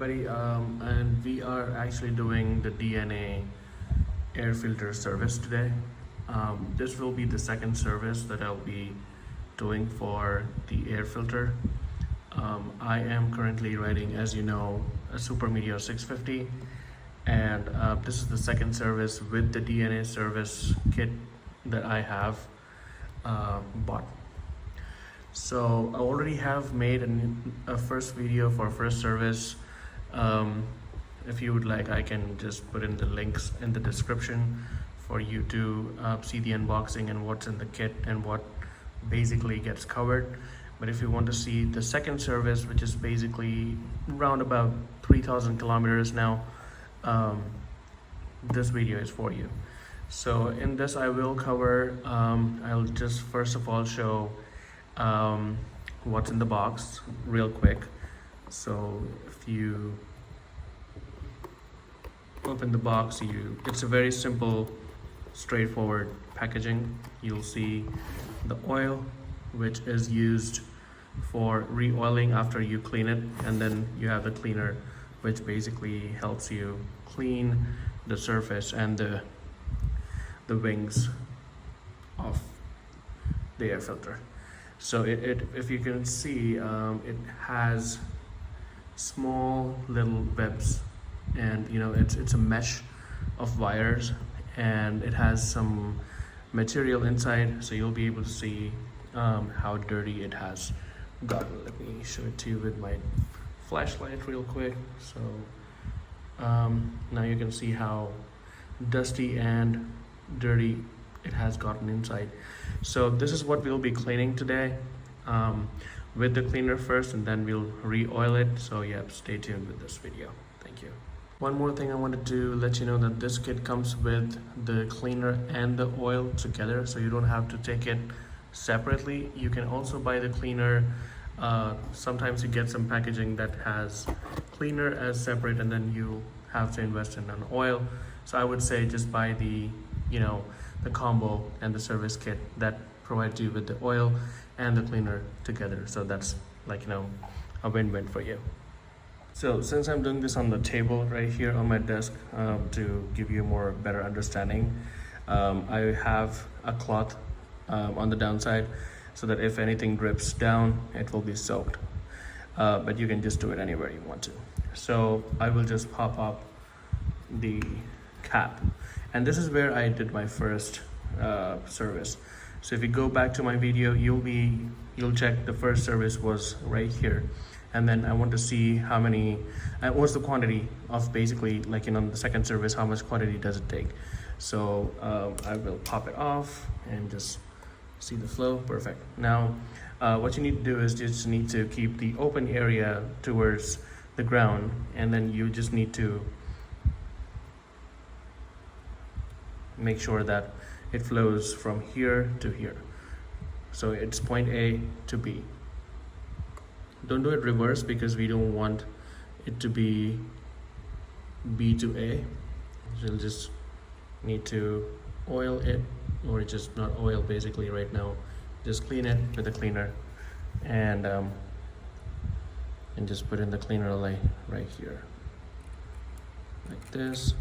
everybody, and we are actually doing the DNA air filter service today. This will be the second service that I'll be doing for the air filter. I am currently riding, as you know, a Super Meteor 650, and this is the second service with the DNA service kit that I have bought. So I already have made a first video for first service. If you would like, I can just put in the links in the description for you to see the unboxing and what's in the kit and what basically gets covered. But if you want to see the second service, which is basically around about 3,000 kilometers now, this video is for you. So in this I will cover, I'll just first of all show what's in the box real quick. So if you open the box, it's a very simple, straightforward packaging. You'll see the oil, which is used for re-oiling after you clean it, and then you have the cleaner, which basically helps you clean the surface and the wings of the air filter. So if you can see, it has small little webs, and it's a mesh of wires, and it has some material inside, so you'll be able to see how dirty it has gotten. Let me show it to you with my flashlight real quick. So now you can see how dusty and dirty it has gotten inside. So this is what we'll be cleaning today with the cleaner first, and then we'll re-oil it. So yeah, stay tuned with this video. Thank you. One more thing I wanted to let you know, that this kit comes with the cleaner and the oil together, so you don't have to take it separately. You can also buy the cleaner. Sometimes you get some packaging that has cleaner as separate, and then you have to invest in an oil. So I would say just buy the combo and the service kit that provides you with the oil and the cleaner together. So that's a win-win for you. So since I'm doing this on the table right here on my desk, to give you more better understanding, I have a cloth on the downside, so that if anything drips down, it will be soaked. But you can just do it anywhere you want to. So I will just pop up the cap, and this is where I did my first service. So if you go back to my video, you'll check the first service was right here, and then I want to see how many, what's the quantity of basically the second service, how much quantity does it take. So I will pop it off and just see the flow. Perfect. Now what you need to do is just need to keep the open area towards the ground, and then you just need to make sure that it flows from here to here. So it's point A to B. Don't do it reverse, because we don't want it to be B to A. You'll just need to oil it, or just not oil basically right now. Just clean it with a cleaner, and just put in the cleaner right here, like this.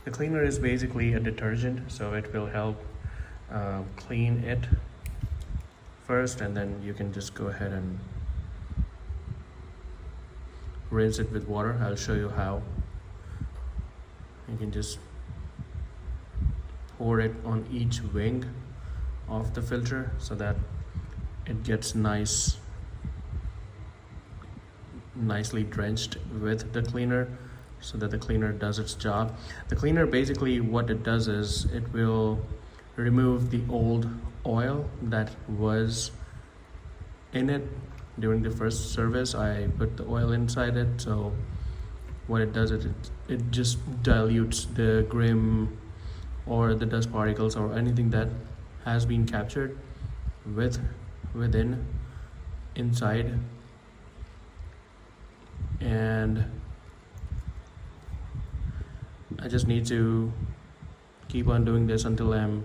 The cleaner is basically a detergent, so it will help clean it first, and then you can just go ahead and rinse it with water. I'll show you how. You can just pour it on each wing of the filter, so that it gets nicely drenched with the cleaner, so that the cleaner does its job. The cleaner, basically what it does is it will remove the old oil that was in it during the first service. I put the oil inside it, so what it does is it just dilutes the grime or the dust particles or anything that has been captured within inside, and I just need to keep on doing this until I'm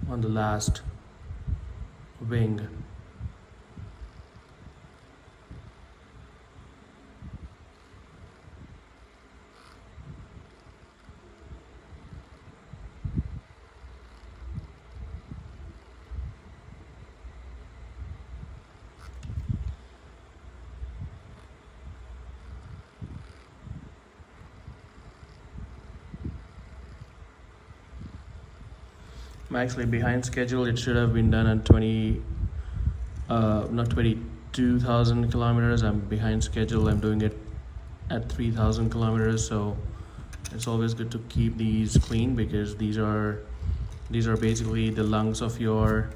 on the last wing. I'm actually behind schedule. It should have been done at not 22,000 kilometers. I'm behind schedule. I'm doing it at 3,000 kilometers. So it's always good to keep these clean, because these are basically the lungs of your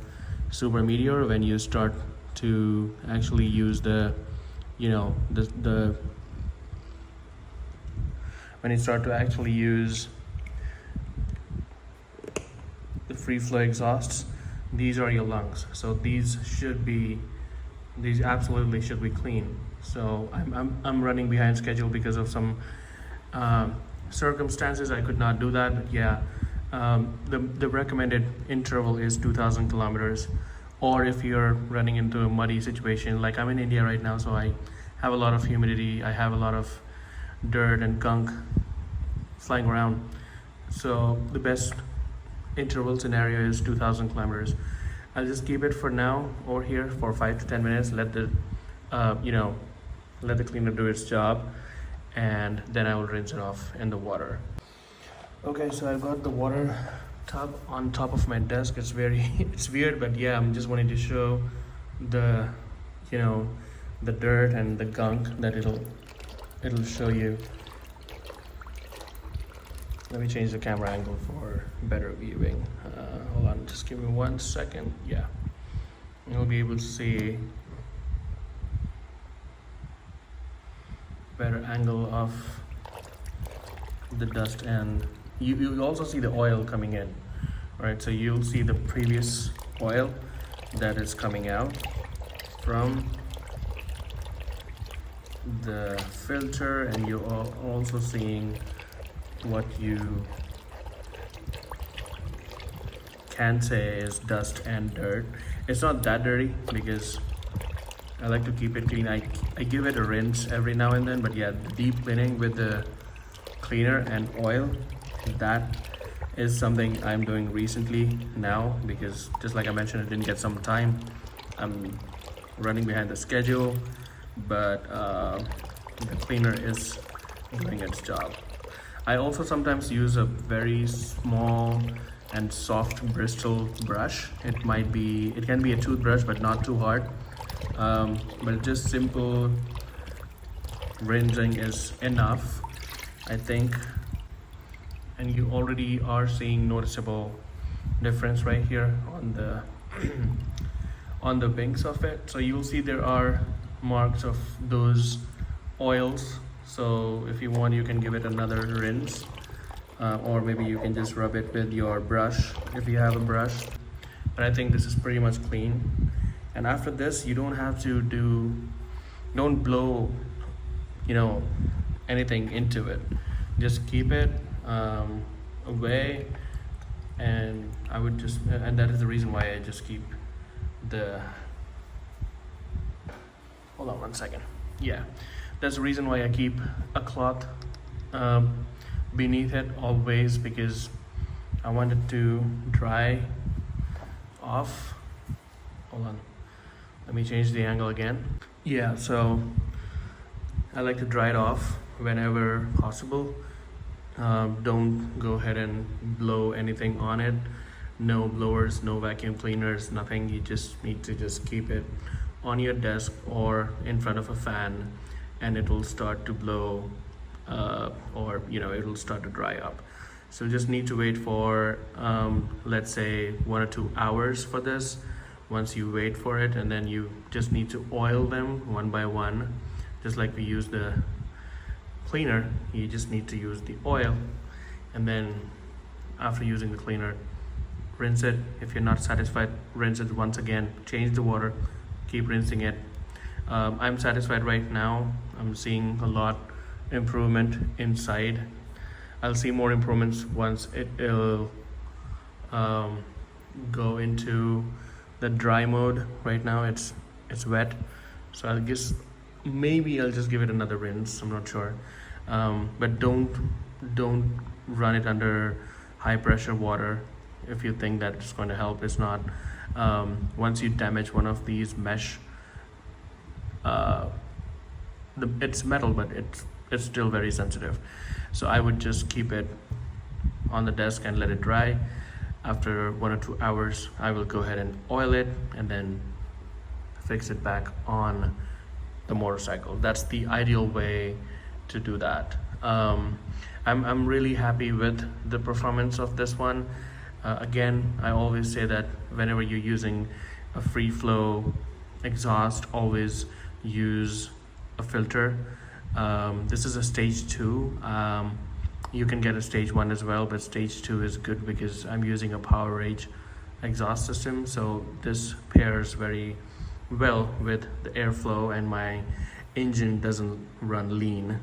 super meteor. When you start to actually use the when you start to actually use the free flow exhausts, these are your lungs. So these absolutely should be clean. So I'm running behind schedule because of some circumstances. I could not do that. But yeah, the recommended interval is 2,000 kilometers. Or if you're running into a muddy situation, like I'm in India right now, so I have a lot of humidity, I have a lot of dirt and gunk flying around. So the best interval scenario is 2,000 kilometers. I'll just keep it for now over here for 5 to 10 minutes. Let the cleaner do its job, and then I will rinse it off in the water. Okay, so I've got the water tub on top of my desk. It's weird, but yeah, I'm just wanting to show the the dirt and the gunk that it'll show you. Let me change the camera angle for better viewing. Hold on, just give me 1 second. Yeah, you'll be able to see better angle of the dust, and you also see the oil coming in, right? So you'll see the previous oil that is coming out from the filter, and you're also seeing what you can say is dust and dirt. It's not that dirty because I like to keep it clean. I give it a rinse every now and then, but yeah, the deep cleaning with the cleaner and oil, that is something I'm doing recently now, because just like I mentioned, I didn't get some time. I'm running behind the schedule, but the cleaner is doing its job. I also sometimes use a very small and soft bristle brush. It can be a toothbrush, but not too hard. But just simple rinsing is enough, I think. And you already are seeing noticeable difference right here on the on the wings of it. So you'll see there are marks of those oils. So if you want, you can give it another rinse, or maybe you can just rub it with your brush if you have a brush. But I think this is pretty much clean. And after this, you don't have to don't blow anything into it. Just keep it away, and and that is the reason why I just keep hold on 1 second. Yeah, that's the reason why I keep a cloth beneath it always, because I want it to dry off. Hold on, let me change the angle again. Yeah, so I like to dry it off whenever possible. Don't go ahead and blow anything on it. No blowers, no vacuum cleaners, nothing. You just need to just keep it on your desk or in front of a fan, and it will start to blow, or it will start to dry up. So just need to wait for let's say 1 or 2 hours for this. Once you wait for it, and then you just need to oil them one by one, just like we use the cleaner. You just need to use the oil, and then after using the cleaner, rinse it. If you're not satisfied, rinse it once again, change the water, keep rinsing it. I'm satisfied right now. I'm seeing a lot improvement inside. I'll see more improvements once it'll go into the dry mode. Right now it's wet, so I'll just give it another rinse. I'm not sure, but don't run it under high pressure water if you think that it's going to help. It's not. Once you damage one of these mesh, it's metal, but it's still very sensitive. So I would just keep it on the desk and let it dry. after 1 or 2 hours, I will go ahead and oil it and then fix it back on the motorcycle. That's the ideal way to do that. I'm really happy with the performance of this one. Again, I always say that whenever you're using a free flow exhaust, always use a filter. This is a stage 2. You can get a stage 1 as well, but stage 2 is good because I'm using a power rage exhaust system, so this pairs very well with the airflow and my engine doesn't run lean.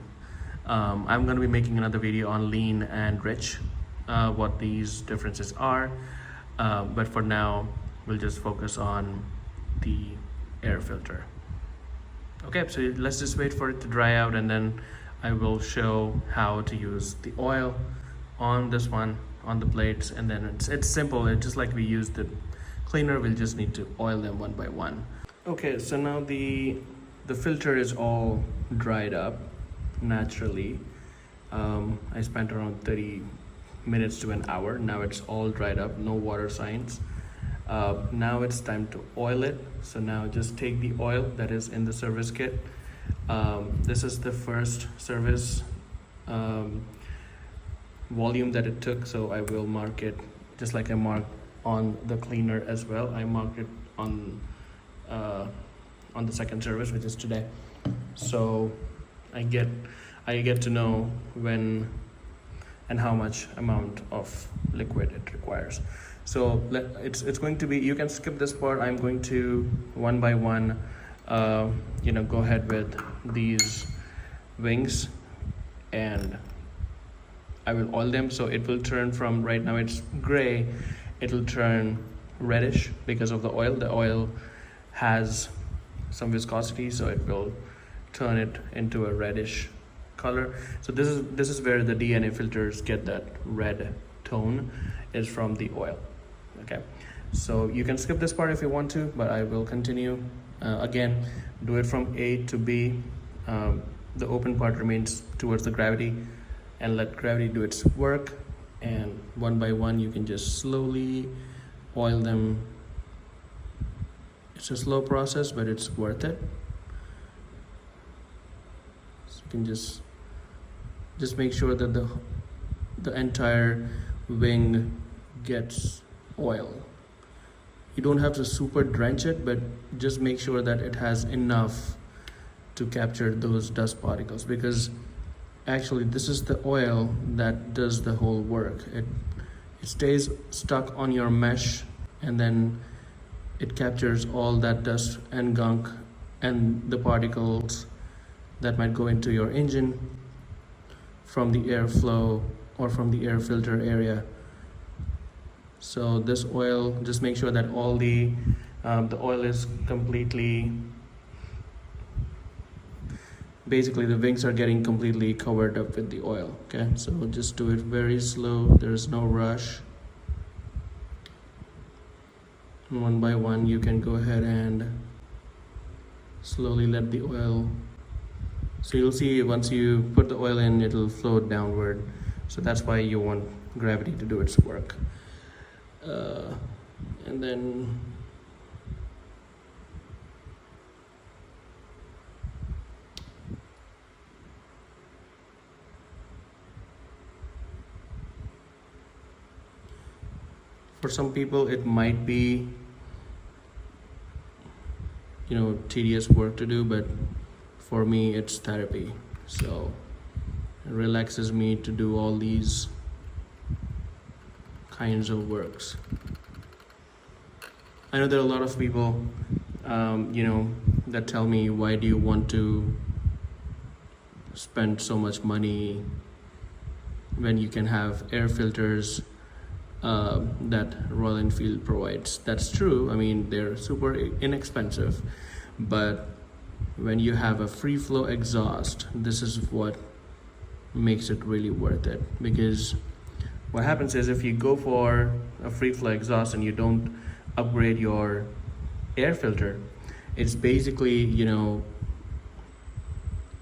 I'm going to be making another video on lean and rich, what these differences are, but for now we'll just focus on the air filter. Okay, so let's just wait for it to dry out and then I will show how to use the oil on this one, on the plates, and then it's simple. It's just like we use the cleaner, we'll just need to oil them one by one. Okay, so now the filter is all dried up naturally. I spent around 30 minutes to an hour. Now it's all dried up, no water signs. Now it's time to oil it. So now just take the oil that is in the service kit. This is the first service volume that it took, so I will mark it just like I marked on the cleaner as well. I marked it on the second service, which is today, so I get to know when and how much amount of liquid it requires. So it's going to be, you can skip this part. I'm going to one by one go ahead with these wings and I will oil them. So it will turn from, right now it's gray, it will turn reddish because of the oil. The oil has some viscosity, so it will turn it into a reddish color. So this is where the DNA filters get that red tone, is from the oil. Okay, so you can skip this part if you want to, but I will continue. Again, do it from A to B. The open part remains towards the gravity, and let gravity do its work, and one by one you can just slowly oil them. It's a slow process, but it's worth it. So you can just make sure that the entire wing gets oil. You don't have to super drench it, but just make sure that it has enough to capture those dust particles, because actually this is the oil that does the whole work. It stays stuck on your mesh, and then it captures all that dust and gunk and the particles that might go into your engine from the airflow or from the air filter area. So this oil, just make sure that all the oil is completely, basically the wings are getting completely covered up with the oil. Okay, so just do it very slow, there's no rush. And one by one you can go ahead and slowly let the oil, so you'll see once you put the oil in, it'll float downward. So that's why you want gravity to do its work. And then for some people it might be tedious work to do, but for me it's therapy. So it relaxes me to do all these kinds of works. I know there are a lot of people that tell me, why do you want to spend so much money when you can have air filters that Royal Enfield provides? That's true. I mean, they're super inexpensive, but when you have a free flow exhaust, this is what makes it really worth it. Because what happens is, if you go for a free flow exhaust and you don't upgrade your air filter, it's basically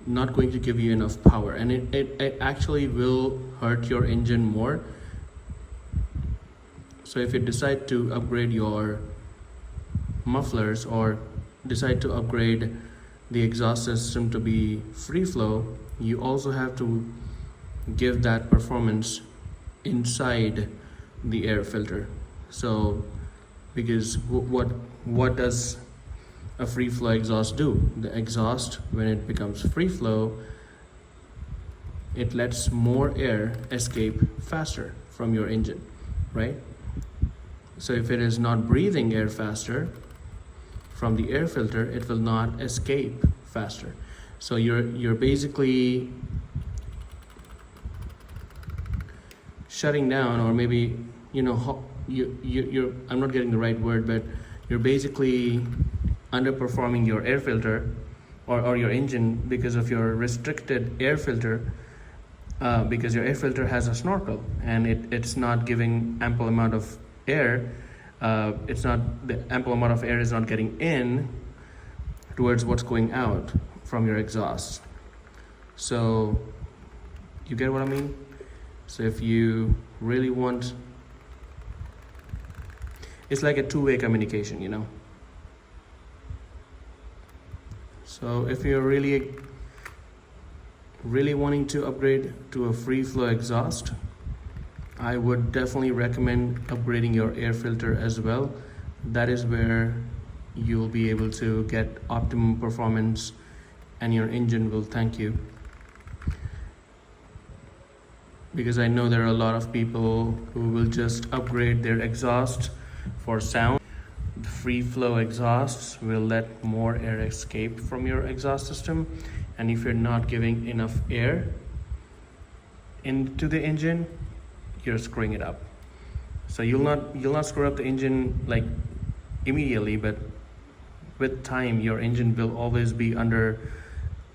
not going to give you enough power, and it actually will hurt your engine more So if you decide to upgrade your mufflers or decide to upgrade the exhaust system to be free flow, you also have to give that performance inside the air filter. So because what does a free flow exhaust do? The exhaust, when it becomes free flow, it lets more air escape faster from your engine, right? So if it is not breathing air faster from the air filter, it will not escape faster. So you're basically shutting down, or maybe, you know, you're I'm not getting the right word, but you're basically underperforming your air filter or your engine because of your restricted air filter, because your air filter has a snorkel and it's not giving ample amount of air. The ample amount of air is not getting in towards what's going out from your exhaust. So you get what I mean? So if you really want, it's like a two-way communication, you know. So if you're really wanting to upgrade to a free flow exhaust, I would definitely recommend upgrading your air filter as well. That is where you'll be able to get optimum performance and your engine will thank you. Because I know there are a lot of people who will just upgrade their exhaust for sound. The free flow exhausts will let more air escape from your exhaust system, and if you're not giving enough air into the engine, you're screwing it up. So you'll not screw up the engine like immediately, but with time your engine will always be under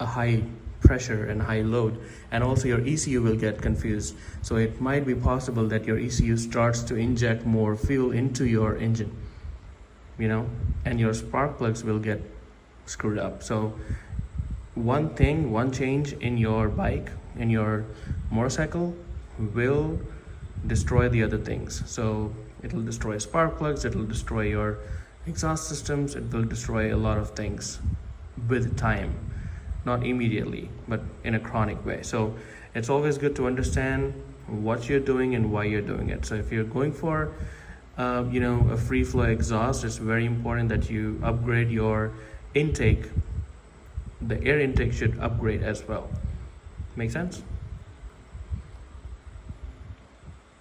a high pressure and high load, and also your ECU will get confused. So it might be possible that your ECU starts to inject more fuel into your engine, you know, and your spark plugs will get screwed up. So one change in your bike, in your motorcycle, will destroy the other things. So it'll destroy spark plugs, it'll destroy your exhaust systems, it will destroy a lot of things with time, not immediately, but in a chronic way. So it's always good to understand what you're doing and why you're doing it. So if you're going for a free flow exhaust, it's very important that you upgrade your intake. The air intake should upgrade as well. Make sense?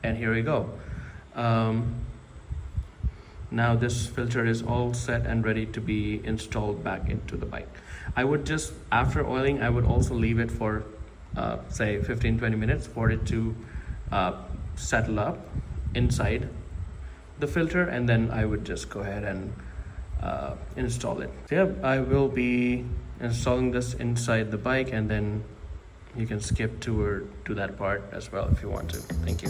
And here we go. Now this filter is all set and ready to be installed back into the bike. I would just, after oiling, I would also leave it for say 15-20 minutes for it to settle up inside the filter, and then I would just go ahead and install it. So yeah, I will be installing this inside the bike, and then you can skip to that part as well if you want to. Thank you.